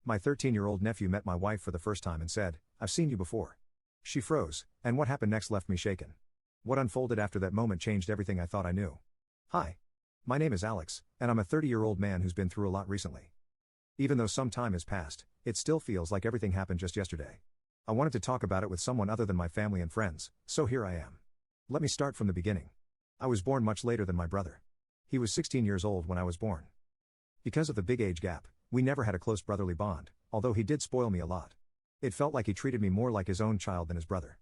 My 13-year-old nephew met my wife for the first time and said, "I've seen you before." She froze, and what happened next left me shaken. What unfolded after that moment changed everything I thought I knew. Hi. My name is Alex, and I'm a 30-year-old man who's been through a lot recently. Even though some time has passed, it still feels like everything happened just yesterday. I wanted to talk about it with someone other than my family and friends, so here I am. Let me start from the beginning. I was born much later than my brother. He was 16 years old when I was born. Because of the big age gap, we never had a close brotherly bond, although he did spoil me a lot. It felt like he treated me more like his own child than his brother.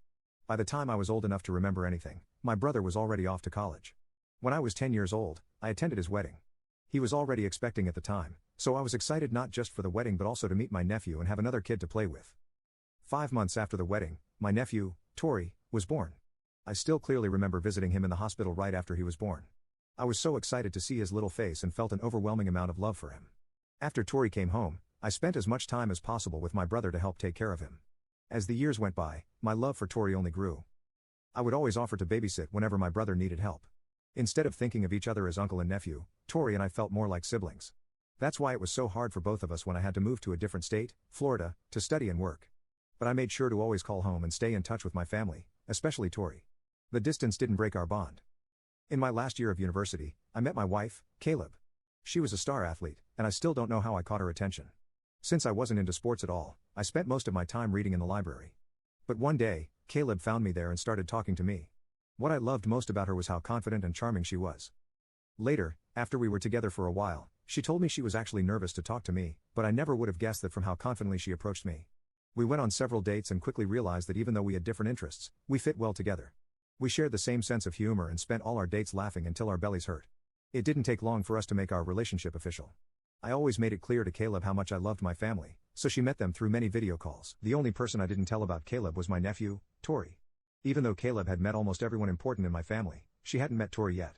By the time I was old enough to remember anything, my brother was already off to college. When I was 10 years old, I attended his wedding. He was already expecting at the time, so I was excited not just for the wedding but also to meet my nephew and have another kid to play with. 5 months after the wedding, my nephew, Tori, was born. I still clearly remember visiting him in the hospital right after he was born. I was so excited to see his little face and felt an overwhelming amount of love for him. After Tori came home, I spent as much time as possible with my brother to help take care of him. As the years went by, my love for Tori only grew. I would always offer to babysit whenever my brother needed help. Instead of thinking of each other as uncle and nephew, Tori and I felt more like siblings. That's why it was so hard for both of us when I had to move to a different state, Florida, to study and work. But I made sure to always call home and stay in touch with my family, especially Tori. The distance didn't break our bond. In my last year of university, I met my wife, Caleb. She was a star athlete, and I still don't know how I caught her attention. Since I wasn't into sports at all, I spent most of my time reading in the library. But one day, Caleb found me there and started talking to me. What I loved most about her was how confident and charming she was. Later, after we were together for a while, she told me she was actually nervous to talk to me, but I never would have guessed that from how confidently she approached me. We went on several dates and quickly realized that even though we had different interests, we fit well together. We shared the same sense of humor and spent all our dates laughing until our bellies hurt. It didn't take long for us to make our relationship official. I always made it clear to Caleb how much I loved my family, so she met them through many video calls. The only person I didn't tell about Caleb was my nephew, Tori. Even though Caleb had met almost everyone important in my family, she hadn't met Tori yet.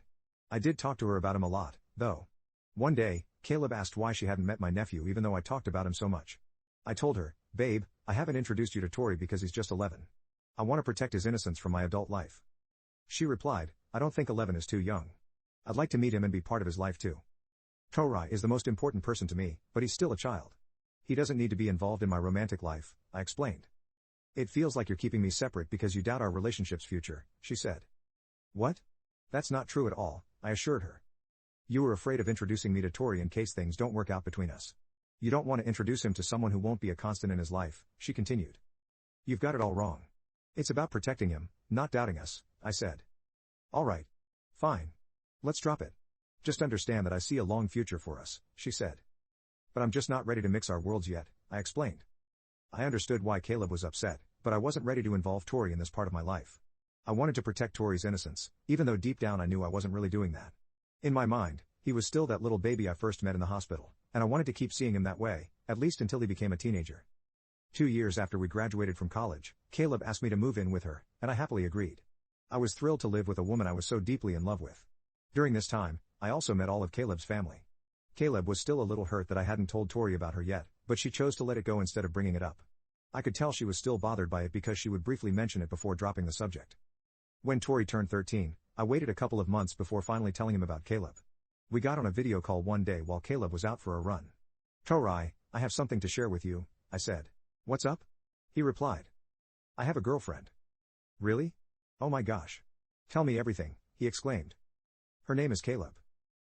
I did talk to her about him a lot, though. One day, Caleb asked why she hadn't met my nephew even though I talked about him so much. I told her, "Babe, I haven't introduced you to Tori because he's just 11. I want to protect his innocence from my adult life." She replied, "I don't think 11 is too young. I'd like to meet him and be part of his life too. Tori is the most important person to me, but he's still a child. He doesn't need to be involved in my romantic life," I explained. "It feels like you're keeping me separate because you doubt our relationship's future," she said. "What? That's not true at all," I assured her. "You were afraid of introducing me to Tori in case things don't work out between us. You don't want to introduce him to someone who won't be a constant in his life," she continued. "You've got it all wrong. It's about protecting him, not doubting us," I said. "All right. Fine. Let's drop it. Just understand that I see a long future for us," she said. "But I'm just not ready to mix our worlds yet," I explained. I understood why Caleb was upset, but I wasn't ready to involve Tori in this part of my life. I wanted to protect Tori's innocence, even though deep down I knew I wasn't really doing that. In my mind, he was still that little baby I first met in the hospital, and I wanted to keep seeing him that way, at least until he became a teenager. 2 years after we graduated from college, Caleb asked me to move in with her, and I happily agreed. I was thrilled to live with a woman I was so deeply in love with. During this time, I also met all of Caleb's family. Caleb was still a little hurt that I hadn't told Tori about her yet, but she chose to let it go instead of bringing it up. I could tell she was still bothered by it because she would briefly mention it before dropping the subject. When Tori turned 13, I waited a couple of months before finally telling him about Caleb. We got on a video call one day while Caleb was out for a run. "Tori, I have something to share with you," I said. "What's up?" he replied. "I have a girlfriend." "Really? Oh my gosh. Tell me everything," he exclaimed. "Her name is Caleb.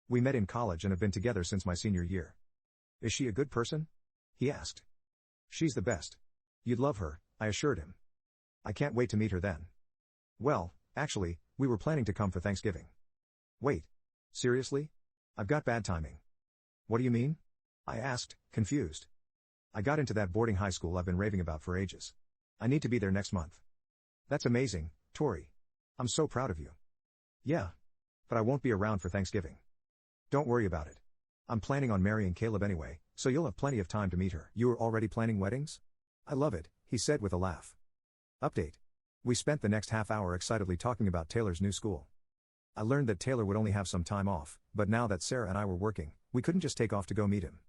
We met in college and have been together since my senior year." "Is she a good person?" he asked. "She's the best. You'd love her," I assured him. "I can't wait to meet her then." "Well, actually, we were planning to come for Thanksgiving." "Wait. Seriously? I've got bad timing." "What do you mean?" I asked, confused. "I got into that boarding high school I've been raving about for ages. I need to be there next month." "That's amazing, Tori. I'm so proud of you." "Yeah. But I won't be around for Thanksgiving." "Don't worry about it. I'm planning on marrying Caleb anyway, so you'll have plenty of time to meet her." "You're already planning weddings?" "I love it," he said with a laugh. Update. We spent the next half hour excitedly talking about Taylor's new school. I learned that Taylor would only have some time off, but now that Sarah and I were working, we couldn't just take off to go meet him.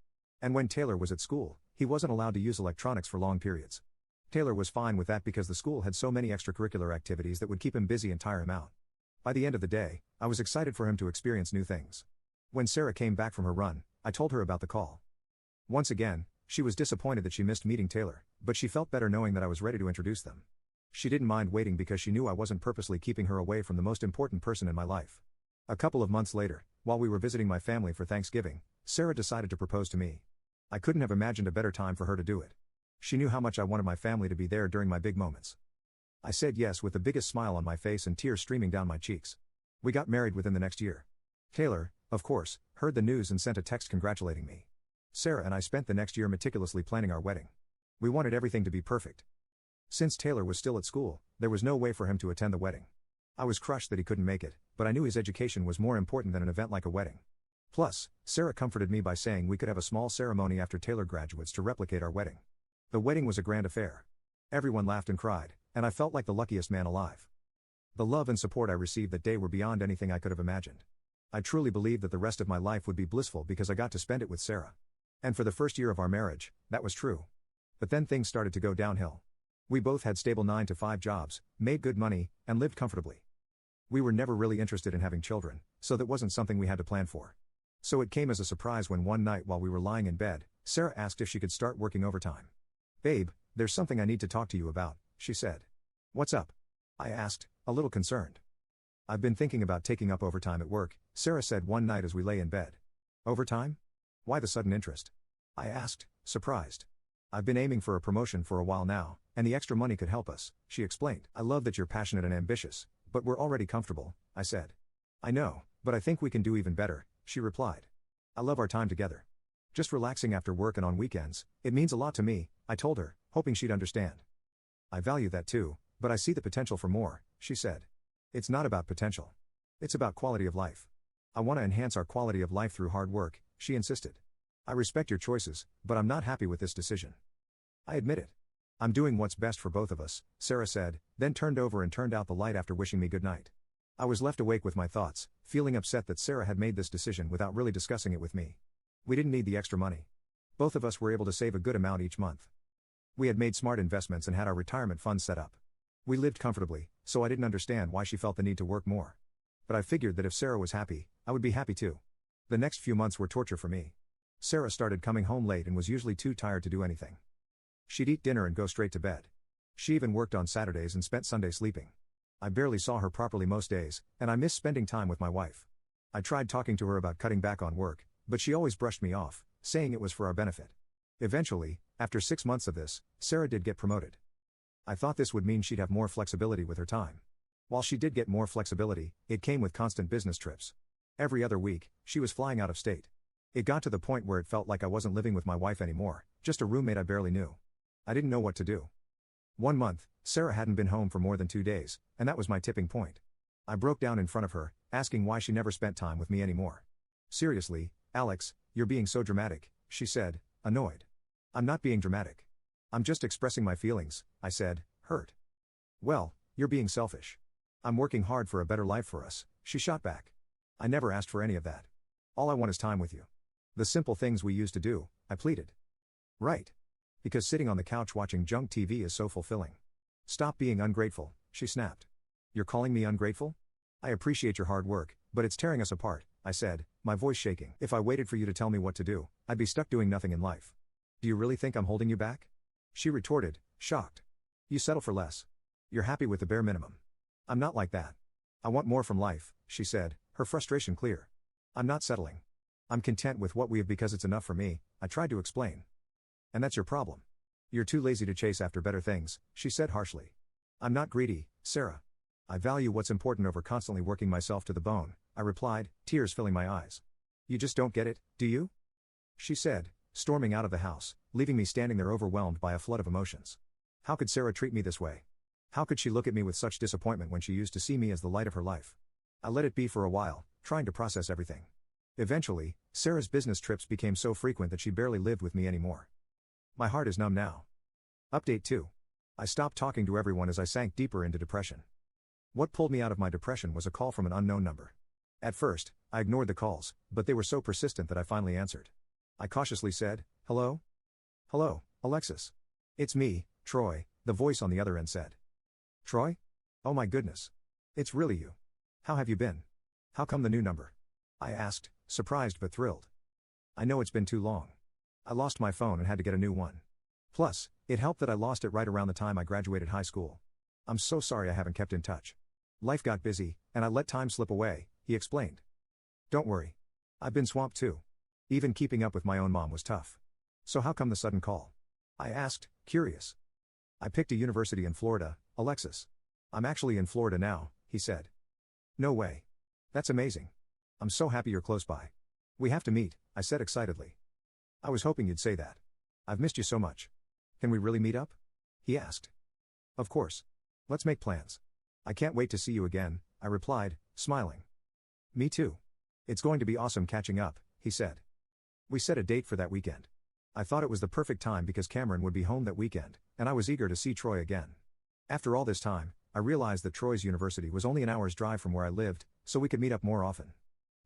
And when Taylor was at school, he wasn't allowed to use electronics for long periods. Taylor was fine with that because the school had so many extracurricular activities that would keep him busy and tire him out. By the end of the day, I was excited for him to experience new things. When Sarah came back from her run, I told her about the call. Once again, She was disappointed that she missed meeting Taylor, but she felt better knowing that I was ready to introduce them. She didn't mind waiting because she knew I wasn't purposely keeping her away from the most important person in my life. A couple of months later, while we were visiting my family for Thanksgiving, Sarah decided to propose to me. I couldn't have imagined a better time for her to do it. She knew how much I wanted my family to be there during my big moments. I said yes with the biggest smile on my face and tears streaming down my cheeks. We got married within the next year. Taylor, of course, heard the news and sent a text congratulating me. Sarah and I spent the next year meticulously planning our wedding. We wanted everything to be perfect. Since Taylor was still at school, there was no way for him to attend the wedding. I was crushed that he couldn't make it, but I knew his education was more important than an event like a wedding. Plus, Sarah comforted me by saying we could have a small ceremony after Taylor graduates to replicate our wedding. The wedding was a grand affair. Everyone laughed and cried, and I felt like the luckiest man alive. The love and support I received that day were beyond anything I could have imagined. I truly believed that the rest of my life would be blissful because I got to spend it with Sarah. And for the first year of our marriage, that was true. But then things started to go downhill. We both had stable 9-to-5 jobs, made good money, and lived comfortably. We were never really interested in having children, so that wasn't something we had to plan for. So it came as a surprise when one night while we were lying in bed, Sarah asked if she could start working overtime. "Babe, there's something I need to talk to you about," she said. "What's up?" I asked, a little concerned. "I've been thinking about taking up overtime at work," Sarah said one night as we lay in bed. "Overtime? Why the sudden interest?" I asked, surprised. "I've been aiming for a promotion for a while now, and the extra money could help us," she explained. "I love that you're passionate and ambitious, but we're already comfortable," I said. "I know, but I think we can do even better," she replied. "I love our time together. Just relaxing after work and on weekends, it means a lot to me," I told her, hoping she'd understand. "I value that too, but I see the potential for more," she said. "It's not about potential. It's about quality of life. I want to enhance our quality of life through hard work," she insisted. "I respect your choices, but I'm not happy with this decision." I admit it. "I'm doing what's best for both of us," Sarah said, then turned over and turned out the light after wishing me good night. I was left awake with my thoughts, feeling upset that Sarah had made this decision without really discussing it with me. We didn't need the extra money. Both of us were able to save a good amount each month. We had made smart investments and had our retirement funds set up. We lived comfortably, so I didn't understand why she felt the need to work more. But I figured that if Sarah was happy, I would be happy too. The next few months were torture for me. Sarah started coming home late and was usually too tired to do anything. She'd eat dinner and go straight to bed. She even worked on Saturdays and spent Sunday sleeping. I barely saw her properly most days, and I missed spending time with my wife. I tried talking to her about cutting back on work, but she always brushed me off, saying it was for our benefit. Eventually, after 6 months of this, Sarah did get promoted. I thought this would mean she'd have more flexibility with her time. While she did get more flexibility, it came with constant business trips. Every other week, she was flying out of state. It got to the point where it felt like I wasn't living with my wife anymore, just a roommate I barely knew. I didn't know what to do. One month, Sarah hadn't been home for more than 2 days, and that was my tipping point. I broke down in front of her, asking why she never spent time with me anymore. "Seriously, Alex, you're being so dramatic," she said, annoyed. "I'm not being dramatic. I'm just expressing my feelings," I said, hurt. "Well, you're being selfish. I'm working hard for a better life for us," she shot back. "I never asked for any of that. All I want is time with you. The simple things we used to do," I pleaded. "Right. Because sitting on the couch watching junk TV is so fulfilling. Stop being ungrateful," she snapped. "You're calling me ungrateful? I appreciate your hard work, but it's tearing us apart," I said, my voice shaking. "If I waited for you to tell me what to do, I'd be stuck doing nothing in life. Do you really think I'm holding you back?" She retorted, shocked. "You settle for less. You're happy with the bare minimum. I'm not like that. I want more from life," she said, her frustration clear. "I'm not settling. I'm content with what we have because it's enough for me," I tried to explain. "And that's your problem. You're too lazy to chase after better things," she said harshly. "I'm not greedy, Sarah. I value what's important over constantly working myself to the bone," I replied, tears filling my eyes. "You just don't get it, do you?" she said, storming out of the house, leaving me standing there overwhelmed by a flood of emotions. How could Sarah treat me this way? How could she look at me with such disappointment when she used to see me as the light of her life? I let it be for a while, trying to process everything. Eventually, Sarah's business trips became so frequent that she barely lived with me anymore. My heart is numb now. Update 2. I stopped talking to everyone as I sank deeper into depression. What pulled me out of my depression was a call from an unknown number. At first, I ignored the calls, but they were so persistent that I finally answered. I cautiously said, "Hello? Hello, Alexis. It's me, Troy," the voice on the other end said. "Troy? Oh my goodness. It's really you. How have you been? How come the new number?" I asked, surprised but thrilled. "I know it's been too long. I lost my phone and had to get a new one. Plus, it helped that I lost it right around the time I graduated high school. I'm so sorry I haven't kept in touch. Life got busy, and I let time slip away, he explained. Don't worry. I've been swamped too. Even keeping up with my own mom was tough. So how come the sudden call? I asked, curious. I picked a university in Florida, Alexis. I'm actually in Florida now, he said. No way. That's amazing. I'm so happy you're close by. We have to meet, I said excitedly. I was hoping you'd say that. I've missed you so much. Can we really meet up? He asked. Of course. Let's make plans. I can't wait to see you again, I replied, smiling. Me too. It's going to be awesome catching up, he said. We set a date for that weekend. I thought it was the perfect time because Cameron would be home that weekend, and I was eager to see Troy again. After all this time, I realized that Troy's university was only an hour's drive from where I lived, so we could meet up more often.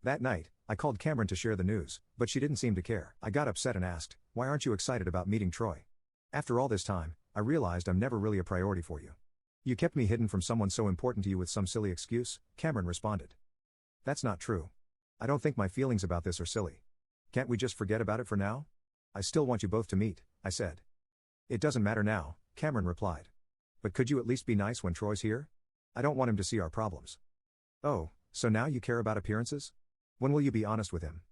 That night, I called Cameron to share the news, but she didn't seem to care. I got upset and asked, why aren't you excited about meeting Troy? After all this time, I realized I'm never really a priority for you. You kept me hidden from someone so important to you with some silly excuse, Cameron responded. That's not true. I don't think my feelings about this are silly. Can't we just forget about it for now? I still want you both to meet, I said. It doesn't matter now, Cameron replied. But could you at least be nice when Troy's here? I don't want him to see our problems. Oh, so now you care about appearances? When will you be honest with him?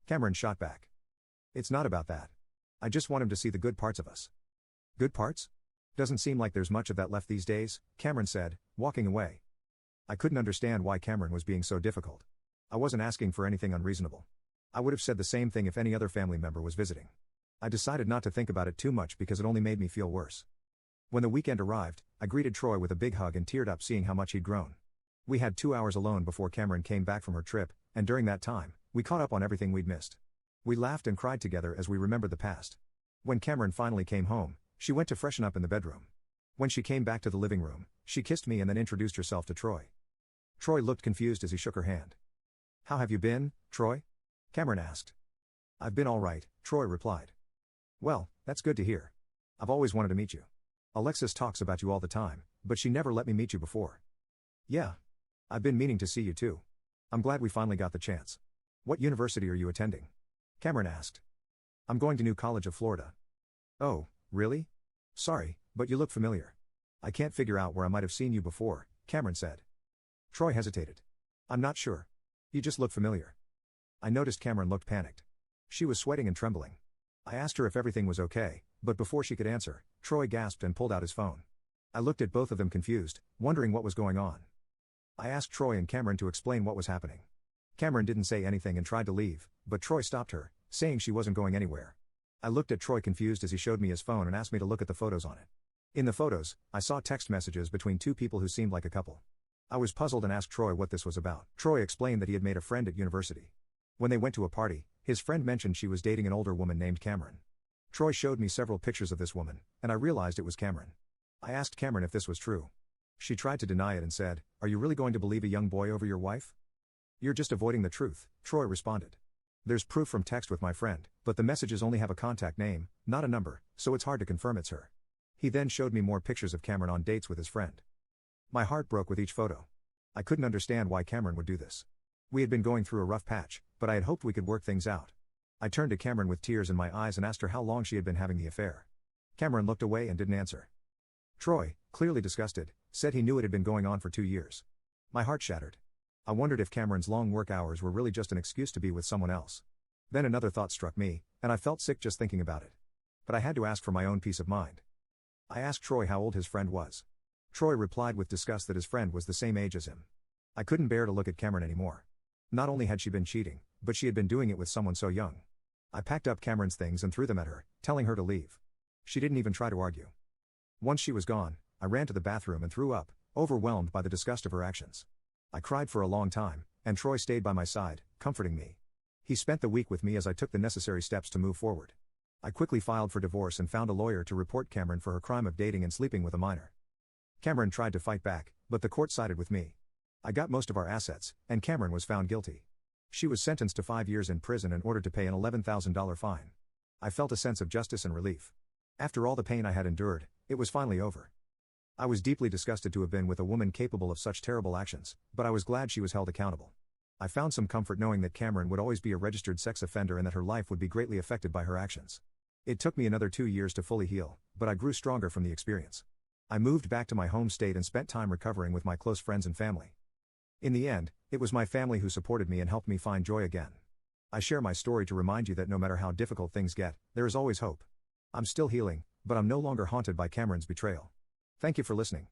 Cameron shot back. It's not about that. I just want him to see the good parts of us. Good parts? Doesn't seem like there's much of that left these days, Cameron said, walking away. I couldn't understand why Cameron was being so difficult. I wasn't asking for anything unreasonable. I would have said the same thing if any other family member was visiting. I decided not to think about it too much because it only made me feel worse. When the weekend arrived, I greeted Troy with a big hug and teared up seeing how much he'd grown. We had 2 hours alone before Cameron came back from her trip, and during that time, we caught up on everything we'd missed. We laughed and cried together as we remembered the past. When Cameron finally came home, she went to freshen up in the bedroom. When she came back to the living room, she kissed me and then introduced herself to Troy. Troy looked confused as he shook her hand. How have you been, Troy? Cameron asked. I've been all right, Troy replied. Well, that's good to hear. I've always wanted to meet you. Alexis talks about you all the time, but she never let me meet you before. Yeah. I've been meaning to see you too. I'm glad we finally got the chance. What university are you attending? Cameron asked. I'm going to New College of Florida. Oh, really? Sorry, but you look familiar. I can't figure out where I might have seen you before, Cameron said. Troy hesitated. I'm not sure. You just look familiar. I noticed Cameron looked panicked. She was sweating and trembling. I asked her if everything was okay, but before she could answer, Troy gasped and pulled out his phone. I looked at both of them confused, wondering what was going on. I asked Troy and Cameron to explain what was happening. Cameron didn't say anything and tried to leave, but Troy stopped her, saying she wasn't going anywhere. I looked at Troy confused as he showed me his phone and asked me to look at the photos on it. In the photos, I saw text messages between two people who seemed like a couple. I was puzzled and asked Troy what this was about. Troy explained that he had made a friend at university. When they went to a party, his friend mentioned she was dating an older woman named Cameron. Troy showed me several pictures of this woman, and I realized it was Cameron. I asked Cameron if this was true. She tried to deny it and said, "Are you really going to believe a young boy over your wife?" "You're just avoiding the truth," Troy responded. "There's proof from text with my friend, but the messages only have a contact name, not a number, so it's hard to confirm it's her." He then showed me more pictures of Cameron on dates with his friend. My heart broke with each photo. I couldn't understand why Cameron would do this. We had been going through a rough patch, but I had hoped we could work things out. I turned to Cameron with tears in my eyes and asked her how long she had been having the affair. Cameron looked away and didn't answer. Troy, clearly disgusted, said he knew it had been going on for 2 years. My heart shattered. I wondered if Cameron's long work hours were really just an excuse to be with someone else. Then another thought struck me, and I felt sick just thinking about it. But I had to ask for my own peace of mind. I asked Troy how old his friend was. Troy replied with disgust that his friend was the same age as him. I couldn't bear to look at Cameron anymore. Not only had she been cheating, but she had been doing it with someone so young. I packed up Cameron's things and threw them at her, telling her to leave. She didn't even try to argue. Once she was gone, I ran to the bathroom and threw up, overwhelmed by the disgust of her actions. I cried for a long time, and Troy stayed by my side, comforting me. He spent the week with me as I took the necessary steps to move forward. I quickly filed for divorce and found a lawyer to report Cameron for her crime of dating and sleeping with a minor. Cameron tried to fight back, but the court sided with me. I got most of our assets, and Cameron was found guilty. She was sentenced to 5 years in prison and ordered to pay an $11,000 fine. I felt a sense of justice and relief. After all the pain I had endured, it was finally over. I was deeply disgusted to have been with a woman capable of such terrible actions, but I was glad she was held accountable. I found some comfort knowing that Cameron would always be a registered sex offender and that her life would be greatly affected by her actions. It took me another 2 years to fully heal, but I grew stronger from the experience. I moved back to my home state and spent time recovering with my close friends and family. In the end, it was my family who supported me and helped me find joy again. I share my story to remind you that no matter how difficult things get, there is always hope. I'm still healing, but I'm no longer haunted by Cameron's betrayal. Thank you for listening.